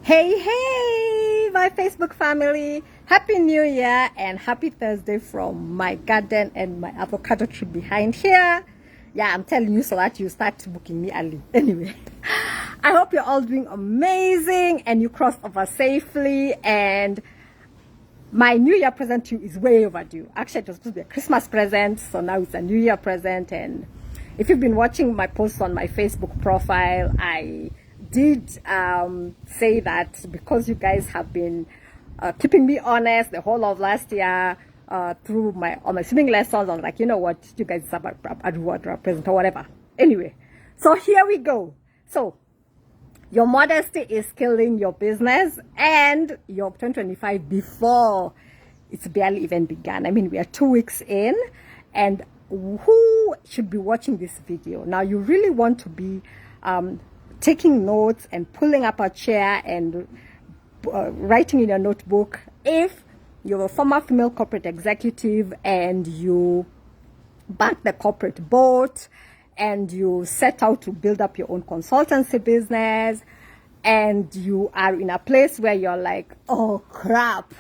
Hey, my Facebook family. Happy New Year and happy Thursday from my garden and my avocado tree behind here. Yeah, I'm telling you so that you start booking me early. Anyway, I hope you're all doing amazing and you crossed over safely. And my New Year present to you is way overdue. Actually, it was supposed to be a Christmas present, so now it's a New Year present. And if you've been watching my posts on my Facebook profile, I did say that because you guys have been keeping me honest the whole of last year through all my swimming lessons, I was like, you know what, you guys have a reward or a present or whatever. Anyway, so here we go. So your modesty is killing your business and your 2025 before it's barely even begun. I mean, we are 2 weeks in, and who should be watching this video? Now, you really want to be taking notes and pulling up a chair and writing in your notebook if you're a former female corporate executive and you back the corporate boat and you set out to build up your own consultancy business and you are in a place where you're like, oh crap,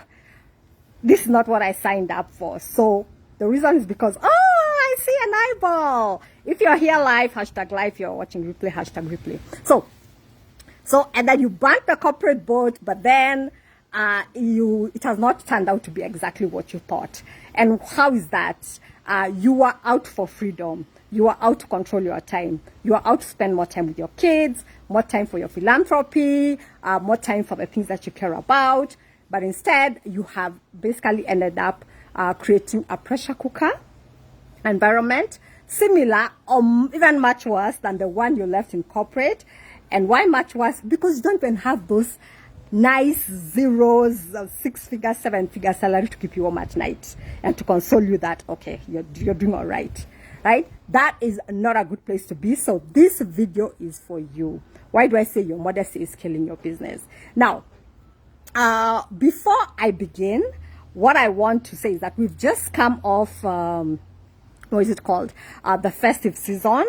this is not what I signed up for. So the reason is because, oh, I see an eyeball. If you're here live, hashtag live. You're watching replay, hashtag replay. So, and then you banked the corporate boat, but then it has not turned out to be exactly what you thought. And how is that? You are out for freedom. You are out to control your time. You are out to spend more time with your kids, more time for your philanthropy, more time for the things that you care about. But instead, you have basically ended up creating a pressure cooker environment, similar or even much worse than the one you left in corporate. And why much worse? Because you don't even have those nice zeros, 6-figure, 7-figure salary to keep you warm at night and to console you that, okay, you're doing all right, right? That is not a good place to be. So this video is for you. Why do I say your modesty is killing your business? Now, before I begin, what I want to say is that we've just come off, what is it called? The festive season.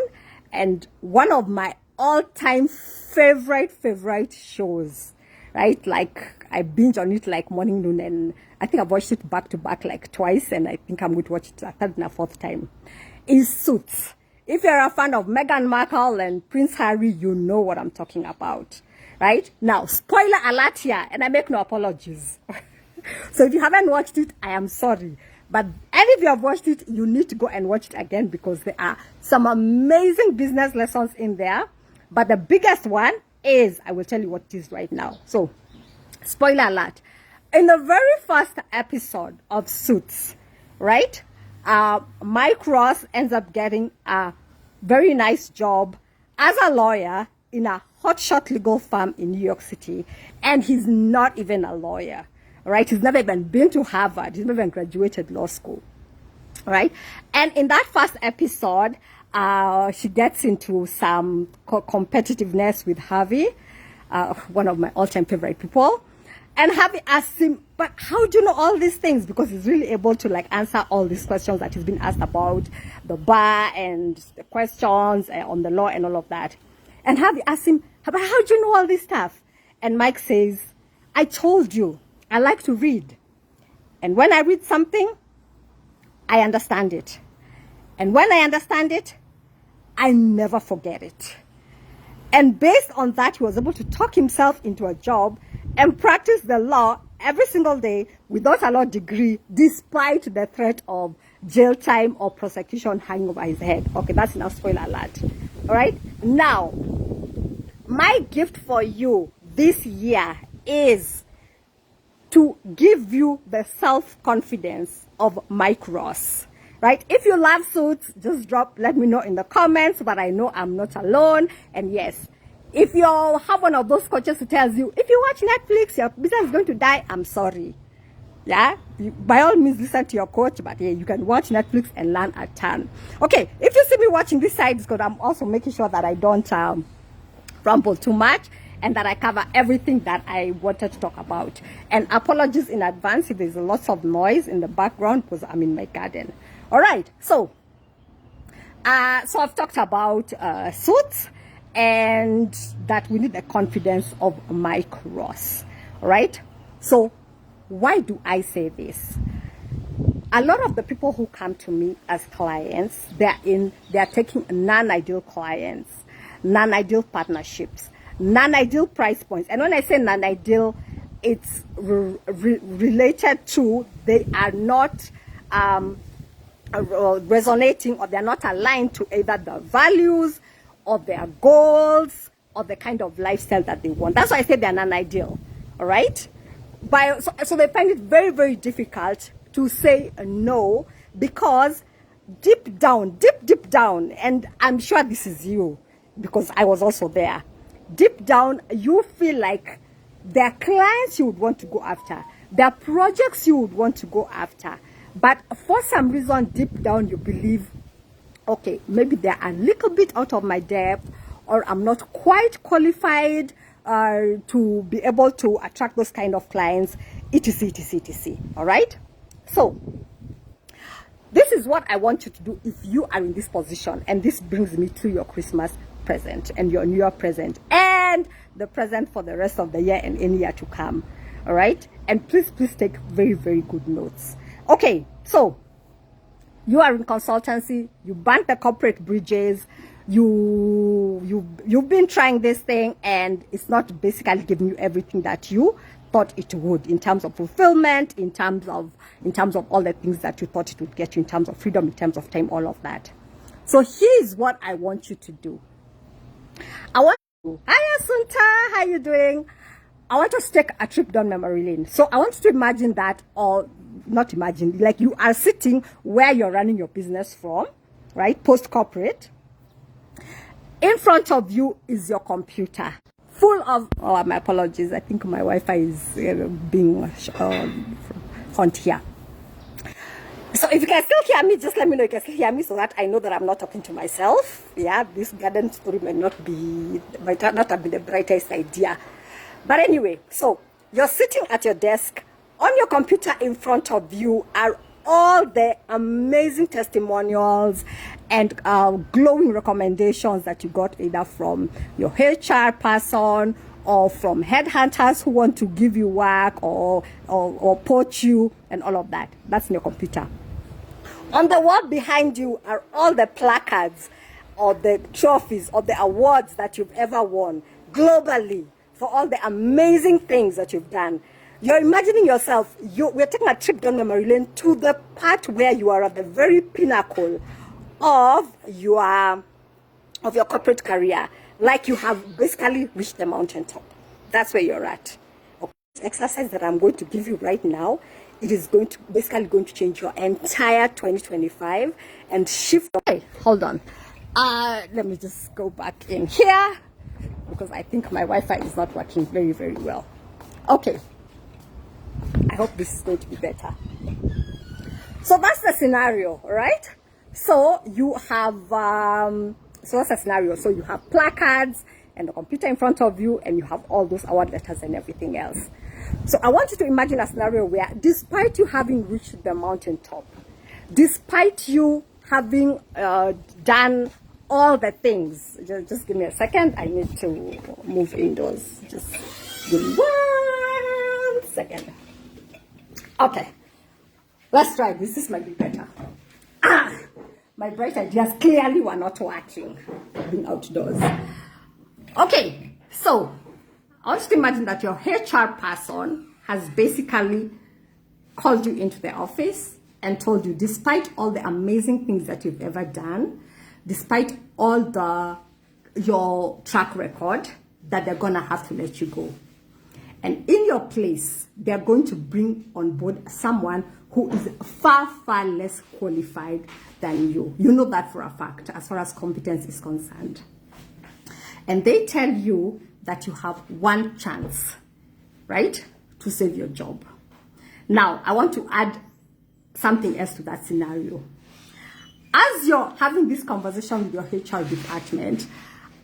And one of my all-time favorite shows, right? Like I binge on it like morning, noon, and I think I've watched it back to back like twice, and I think I'm going to watch it a third and a fourth time, is Suits. If you're a fan of Meghan Markle and Prince Harry, you know what I'm talking about, right? Now, spoiler alert here, and I make no apologies. So if you haven't watched it, I am sorry. But if you have watched it, you need to go and watch it again because there are some amazing business lessons in there. But the biggest one is, I will tell you what it is right now. So, spoiler alert. In the very first episode of Suits, right, Mike Ross ends up getting a very nice job as a lawyer in a hotshot legal firm in New York City. And he's not even a lawyer, right? He's never even been to Harvard. He's never even graduated law school, right? And in that first episode, she gets into some competitiveness with Harvey, one of my all-time favorite people. And Harvey asks him, but how do you know all these things? Because he's really able to like answer all these questions that he's been asked about the bar and the questions on the law and all of that. And Harvey asks him, but how do you know all this stuff? And Mike says, I told you, I like to read. And when I read something, I understand it. And when I understand it, I never forget it. And based on that, he was able to talk himself into a job and practice the law every single day without a law degree, despite the threat of jail time or prosecution hanging over his head. Okay, that's enough spoiler alert. All right. Now, my gift for you this year is to give you the self-confidence of Mike Ross. Right? If you love Suits, just let me know in the comments, but I know I'm not alone. And yes, if you have one of those coaches who tells you, if you watch Netflix, your business is going to die, I'm sorry. Yeah? By all means, listen to your coach, but yeah, you can watch Netflix and learn a ton. Okay, if you see me watching this side, it's because I'm also making sure that I don't ramble too much and that I cover everything that I wanted to talk about. And apologies in advance if there's lots of noise in the background because I'm in my garden. All right, so I've talked about Suits, and that we need the confidence of Mike Ross. All right. So why do I say this? A lot of the people who come to me as clients, they're taking non-ideal clients, non-ideal partnerships, non-ideal price points. And when I say non-ideal, it's related to they are not resonating, or they're not aligned to either the values or their goals or the kind of lifestyle that they want. That's why I say they're non-ideal. All right. So they find it very, very difficult to say no, because deep down, and I'm sure this is you, because I was also there, deep down you feel like there are clients you would want to go after, there are projects you would want to go after, but for some reason deep down you believe, okay, maybe they're a little bit out of my depth, or I'm not quite qualified to be able to attract those kind of clients, etc. All right. So this is what I want you to do if you are in this position. And this brings me to your Christmas present and your New Year present and the present for the rest of the year and any year to come. All right. And please take very, very good notes. Okay. So you are in consultancy, you burnt the corporate bridges, you've been trying this thing, and it's not basically giving you everything that you thought it would, in terms of fulfillment, in terms of all the things that you thought it would get you, in terms of freedom, in terms of time, all of that. So here's what I want you to do. Hi Asunta, how you doing? I want us to take a trip down memory lane. So I want you to imagine that, or not imagine, like you are sitting where you're running your business from, right? Post corporate. In front of you is your computer, full of, oh, my apologies, I think my Wi-Fi is being on here. So if you can still hear me, just let me know you can still hear me, so that I know that I'm not talking to myself. Yeah, this garden story might not have been the brightest idea. But anyway, so you're sitting at your desk. On your computer in front of you are all the amazing testimonials and glowing recommendations that you got either from your HR person or from headhunters who want to give you work or poach you and all of that. That's in your computer. On the wall behind you are all the placards or the trophies or the awards that you've ever won globally for all the amazing things that you've done. You're imagining yourself, we're taking a trip down memory lane to the part where you are at the very pinnacle of your corporate career, like you have basically reached the mountaintop. That's where you're at. Okay. This exercise that I'm going to give you right now, it is basically going to change your entire 2025 and shift. Okay, hold on. Let me just go back in here because I think my Wi-Fi is not working very, very well. Okay. I hope this is going to be better. So that's the scenario, right? So you have, so that's the scenario. So you have placards and the computer in front of you, and you have all those award letters and everything else. So I want you to imagine a scenario where, despite you having reached the mountaintop, despite you having done all the things, just give me a second. I need to move indoors. Just give me 1 second. Okay, let's try this. This might be better. My bright ideas clearly were not working being outdoors. Okay, so I want you to imagine that your HR person has basically called you into the office and told you, despite all the amazing things that you've ever done, despite all your track record, that they're gonna have to let you go. And in your place, they're going to bring on board someone who is far, far less qualified than you. You know that for a fact, as far as competence is concerned. And they tell you that you have one chance, right, to save your job. Now, I want to add something else to that scenario. As you're having this conversation with your HR department,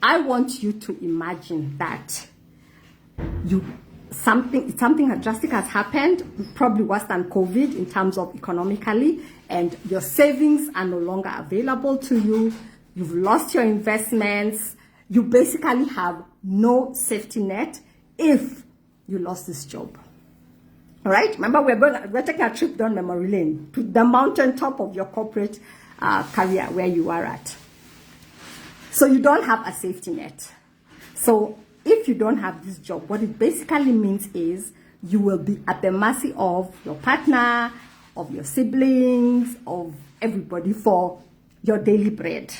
I want you to imagine that something drastic has happened, probably worse than COVID in terms of economically, and your savings are no longer available to you. You've lost your investments. you basically have no safety net if you lost this job. All right, remember we're taking a trip down memory lane to the mountaintop of your corporate career where you are at. So you don't have a safety net. So if you don't have this job, what it basically means is you will be at the mercy of your partner, of your siblings, of everybody for your daily bread,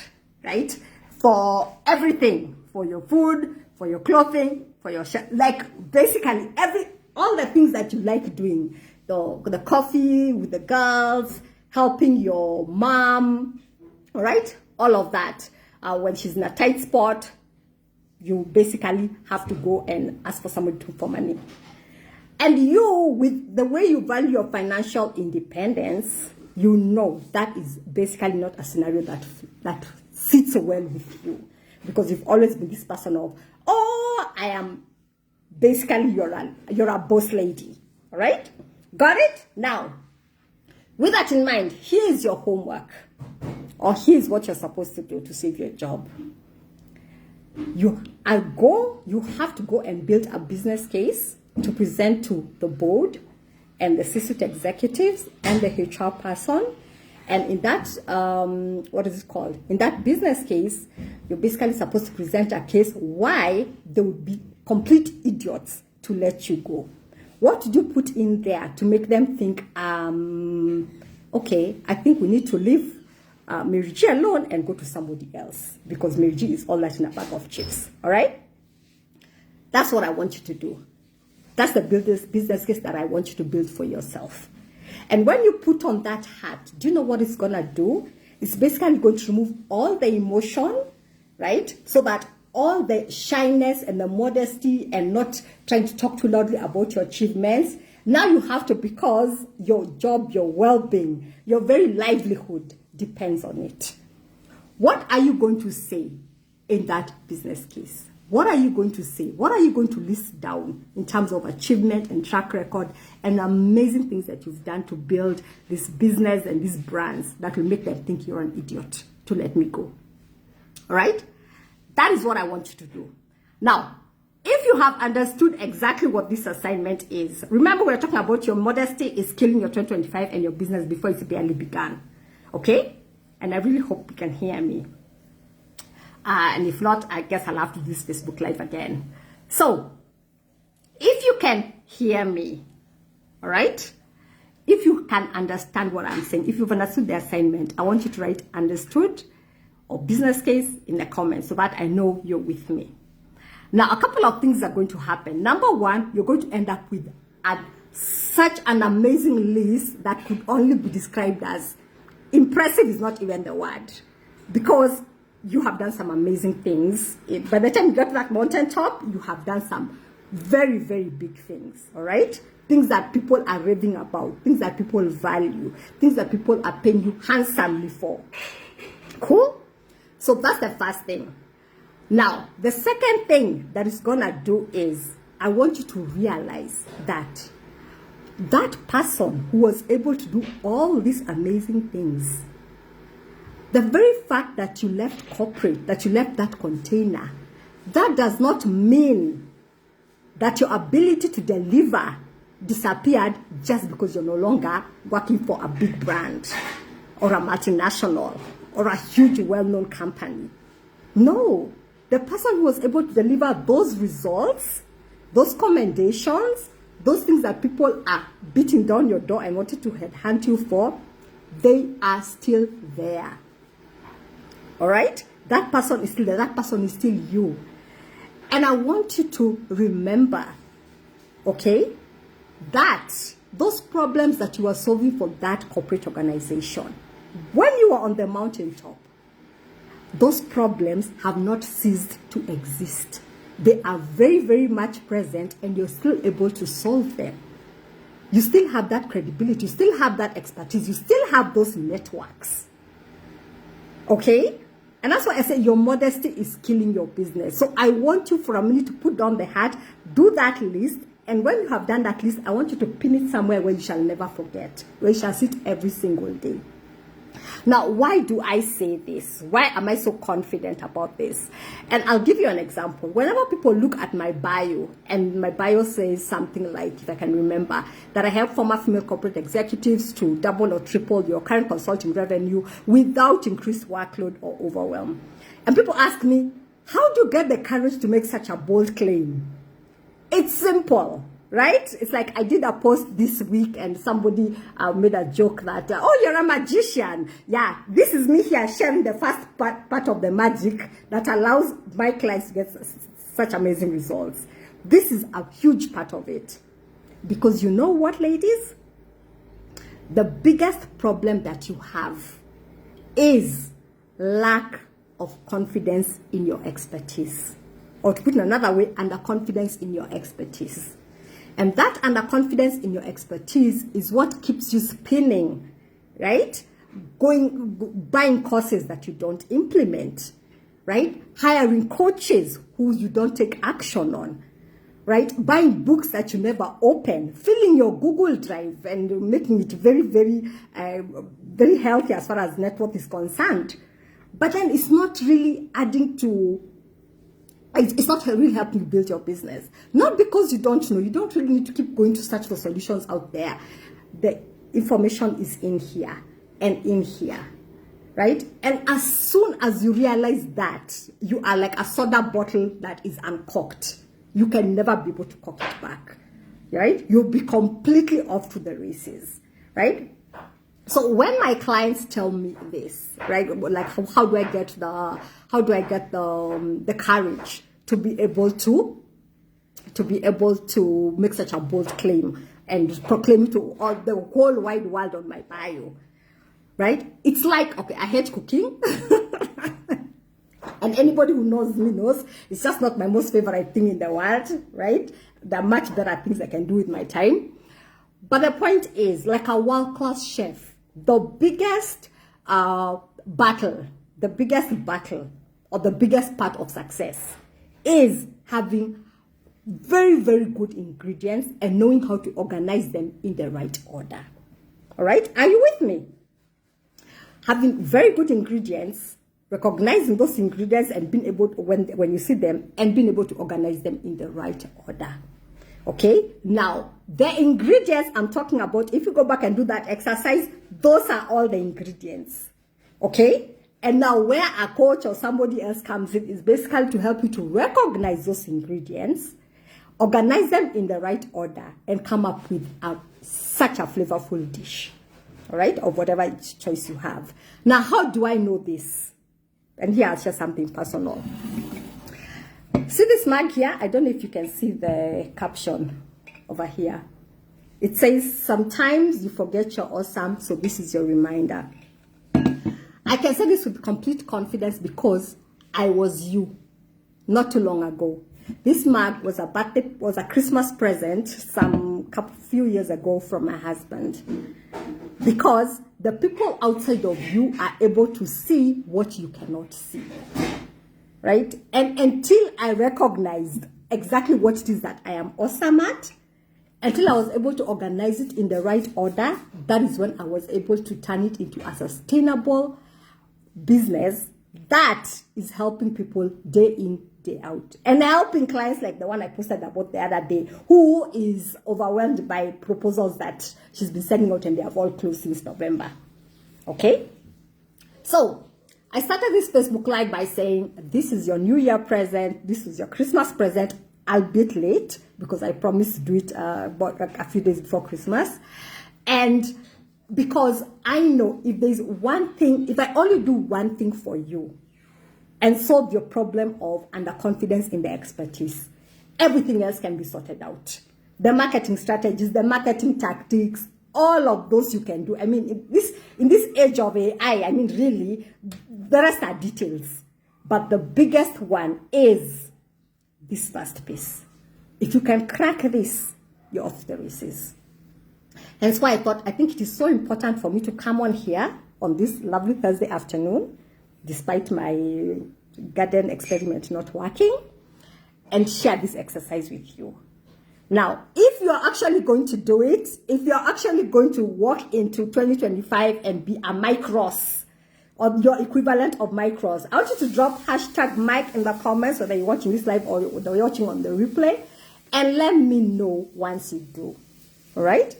right? For everything, for your food, for your clothing, for your like basically all the things that you like doing, the coffee with the girls, helping your mom, all right? All of that. When she's in a tight spot, you basically have to go and ask for somebody for money. And you, with the way you value your financial independence, you know that is basically not a scenario that fits well with you. Because you've always been this person of, oh, I am basically you're a boss lady. All right? Got it? Now, with that in mind, here's your homework. Or here's what you're supposed to do to save your job. You have to go and build a business case to present to the board and the C-suite executives and the HR person. And in that, what is it called? In that business case, you're basically supposed to present a case why they would be complete idiots to let you go. What did you put in there to make them think, okay, I think we need to leave Mary G alone and go to somebody else because Mary G is all that in a bag of chips. All right? That's what I want you to do. That's the business case that I want you to build for yourself. And when you put on that hat, do you know what it's going to do? It's basically going to remove all the emotion, right? So that all the shyness and the modesty and not trying to talk too loudly about your achievements, now you have to, because your job, your well-being, your very livelihood depends on it. What are you going to say in that business case? What are you going to say? What are you going to list down in terms of achievement and track record and amazing things that you've done to build this business and these brands that will make them think you're an idiot to let me go? All right? That is what I want you to do. Now, if you have understood exactly what this assignment is, remember we're talking about your modesty is killing your 2025 and your business before it's barely begun. Okay? And I really hope you can hear me. And if not, I guess I'll have to do this Facebook Live again. So, if you can hear me, all right? If you can understand what I'm saying, if you've understood the assignment, I want you to write understood or business case in the comments so that I know you're with me. Now, a couple of things are going to happen. Number one, you're going to end up with such an amazing list that could only be described as impressive is not even the word. Because you have done some amazing things. By the time you get to that mountaintop, you have done some very, very big things, all right? Things that people are raving about, things that people value, things that people are paying you handsomely for. Cool? So that's the first thing. Now, the second thing that it's gonna do is, I want you to realize that that person who was able to do all these amazing things, the very fact that you left corporate, that you left that container, that does not mean that your ability to deliver disappeared just because you're no longer working for a big brand or a multinational or a huge well-known company. No, the person who was able to deliver those results, those commendations, those things that people are beating down your door and wanted to headhunt you for, they are still there. All right? That person is still there. That person is still you. And I want you to remember, okay, that those problems that you are solving for that corporate organization, when you are on the mountaintop, those problems have not ceased to exist. They are very, very much present and you're still able to solve them. You still have that credibility. You still have that expertise. You still have those networks. Okay? And that's why I say your modesty is killing your business. So I want you for a minute to put down the hat, do that list, and when you have done that list, I want you to pin it somewhere where you shall never forget, where you shall sit every single day. Now, why do I say this? Why am I so confident about this? And I'll give you an example. Whenever people look at my bio, and my bio says something like, if I can remember, that I help former female corporate executives to double or triple your current consulting revenue without increased workload or overwhelm. And people ask me, how do you get the courage to make such a bold claim? It's simple. Right? It's like I did a post this week and somebody made a joke that, oh, you're a magician. Yeah, this is me here sharing the first part of the magic that allows my clients to get such amazing results. This is a huge part of it. Because you know what, ladies? The biggest problem that you have is lack of confidence in your expertise. Or to put it another way, underconfidence in your expertise. And that underconfidence in your expertise is what keeps you spinning, right? Buying courses that you don't implement, right? Hiring coaches who you don't take action on, right? Buying books that you never open, filling your Google Drive and making it very, very, very healthy as far as net worth is concerned. But then it's not really adding to it's not really helping you build your business. Not because you don't know. You don't really need to keep going to search for solutions out there. The information is in here and in here, right? And as soon as you realize that, you are like a soda bottle that is uncorked. You can never be able to cork it back, right? You'll be completely off to the races, right? So when my clients tell me this, right, like how do I get the courage to be able to make such a bold claim and proclaim it to all the whole wide world on my bio, right? It's like, okay, I hate cooking. And anybody who knows me knows it's just not my most favorite thing in the world, right? There are much better things I can do with my time. But the point is, like a world-class chef, the biggest battle or the biggest part of success is having very, very good ingredients and knowing how to organize them in the right order. All right? Are you with me? Having very good ingredients, recognizing those ingredients and being able to, when you see them, and being able to organize them in the right order. Okay? Now, the ingredients I'm talking about, if you go back and do that exercise, those are all the ingredients. Okay? And now where a coach or somebody else comes in is basically to help you to recognize those ingredients, organize them in the right order, and come up with such a flavorful dish, all right, of whatever choice you have. Now, how do I know this? And here I'll share something personal. See this mug here? I don't know if you can see the caption over here. It says, sometimes you forget you're awesome, so this is your reminder. I can say this with complete confidence because I was you not too long ago. This mug was a Christmas present few years ago from my husband. Because the people outside of you are able to see what you cannot see. Right? And until I recognized exactly what it is that I am awesome at, until I was able to organize it in the right order, that is when I was able to turn it into a sustainable business that is helping people day in, day out. And helping clients like the one I posted about the other day, who is overwhelmed by proposals that she's been sending out and they have all closed since November. Okay? So, I started this Facebook Live by saying, this is your New Year present, this is your Christmas present, albeit late, because I promised to do it a few days before Christmas. And because I know if there's one thing, if I only do one thing for you and solve your problem of underconfidence in the expertise, everything else can be sorted out. The marketing strategies, the marketing tactics, all of those you can do. I mean, in this age of AI, I mean, really, the rest are details. But the biggest one is this first piece. If you can crack this, you're off the races. Hence why I think it is so important for me to come on here on this lovely Thursday afternoon, despite my garden experiment not working, and share this exercise with you. Now, if if you're actually going to do it, if you're actually going to walk into 2025 and be a Micros or your equivalent of Micros, I want you to drop hashtag Mike in the comments, whether you're watching this live or you're watching on the replay, and let me know once you do. All right?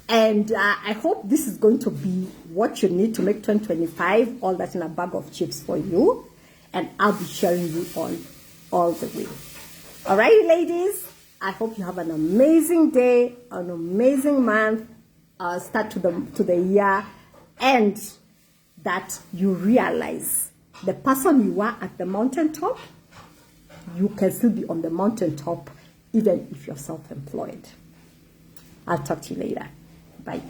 And I hope this is going to be what you need to make 2025 all that in a bag of chips for you. And I'll be sharing you all the way. All right, ladies? I hope you have an amazing day, an amazing month, start to the year, and that you realize the person you are at the mountaintop, you can still be on the mountaintop even if you're self-employed. I'll talk to you later. Bye.